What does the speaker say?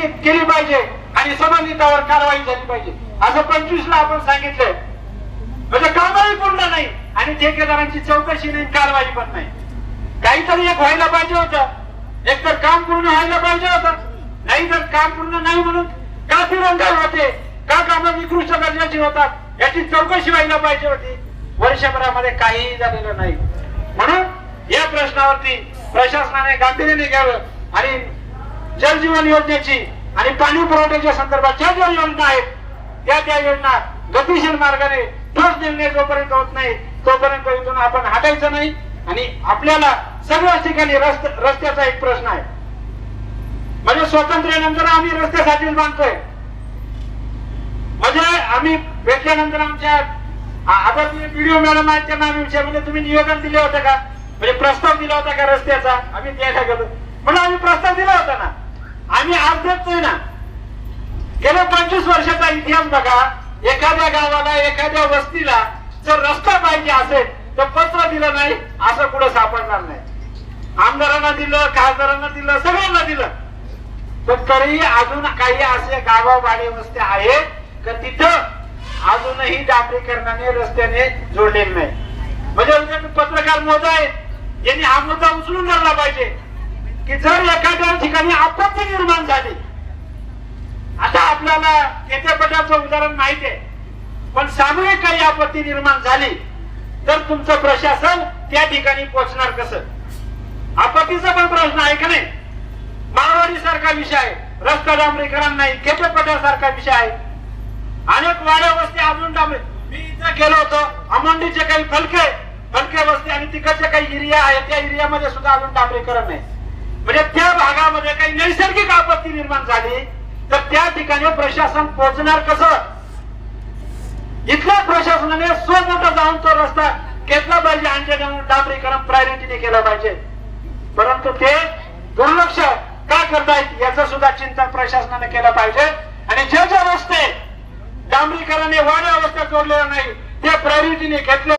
केली पाहिजे आणि संबंधितावर कारवाई झाली पाहिजे असं 25 ला आपण सांगितलंय. म्हणजे कामही पूर्ण नाही आणि ठेकेदारांची चौकशी नाही, कारवाई पण नाही. काहीतरी एक व्हायला पाहिजे होतं. एक तर काम पूर्ण व्हायला पाहिजे होतं, नाही तर काम पूर्ण नाही म्हणून का तिरंगाई होते, का कामं निकृष्ट दर्जाची होतात याची चौकशी व्हायला पाहिजे होती. वर्षभरामध्ये काहीही झालेलं नाही. म्हणून या प्रश्नावरती प्रशासनाने गांभीर्याने घ्यावं आणि जल जीवन योजनेची आणि पाणी पुरवठ्याच्या संदर्भात ज्या ज्या योजना आहेत त्या योजना गतिशील मार्गाने ठोस निर्णय जोपर्यंत होत नाही तोपर्यंत इथून आपण हटायचं नाही. आणि आपल्याला सगळ्याच ठिकाणी रस्त्याचा एक प्रश्न आहे. म्हणजे स्वातंत्र्यानंतर आम्ही रस्त्यासाठीच बांधतोय. म्हणजे आम्ही भेटल्यानंतर आमच्या आता व्हिडिओ मॅडम आहेत त्यांना आम्ही विचारलं तुम्ही निवेदन दिले होते का, म्हणजे प्रस्ताव दिला होता का रस्त्याचा. आम्ही द्यायला गेलो म्हणून आम्ही प्रस्ताव दिला होता ना, आम्ही आज देतोय ना. गेल्या 25 वर्षाचा इतिहास बघा. एखाद्या गावाला एखाद्या वस्तीला जर रस्ता पाहिजे असेल तर पत्र दिलं नाही असं कुठं सापडणार नाही. आमदारांना दिलं, खासदारांना दिलं, सगळ्यांना दिलं, पण तरीही अजून काही असे गावावाडी वस्त्या आहेत का तिथं अजूनही डांबरीकरणाने रस्त्याने जोडलेले नाही. म्हणजे पत्रकार मोजा आहेत यांनी हा मुद्दा उचलून धरला पाहिजे की जर एखाद्या ठिकाणी आपत्ती निर्माण झाली, आता आपल्याला येत्यापटाचं उदाहरण माहिती आहे, पण सामूहिक काही आपत्ती निर्माण झाली तर तुमचं प्रशासन त्या ठिकाणी पोहोचणार कसं. आपत्तीचा पण प्रश्न आहे का नाही. माळवाडी सारखा विषय आहे, रस्ता डांबरीकरण नाही, खेपेपटासारखा विषय आहे. अनेक वाड्या वस्ती अजून डांबरी. मी इथं गेलो होतो, अमोंडीचे काही फलके वस्ती आणि तिकडचे काही एरिया आहे त्या एरियामध्ये सुद्धा अजून डांबरीकरण नाही. म्हणजे त्या भागामध्ये काही नैसर्गिक आपत्ती निर्माण झाली तर त्या ठिकाणी प्रशासन पोहोचणार कसं. इथल्या प्रशासनाने स्वतः जाऊन तो रस्ता घेतला पाहिजे आणि डांबरीकरण प्रायोरिटीने केलं पाहिजे. परंतु ते दुर्लक्ष का करतायत याचं सुद्धा चिंतन प्रशासनाने केलं पाहिजे. आणि जे रस्ते डांबरीकरणाने वाड्या अवस्थेत जोडलेले नाही ते प्रायोरिटीने घेतले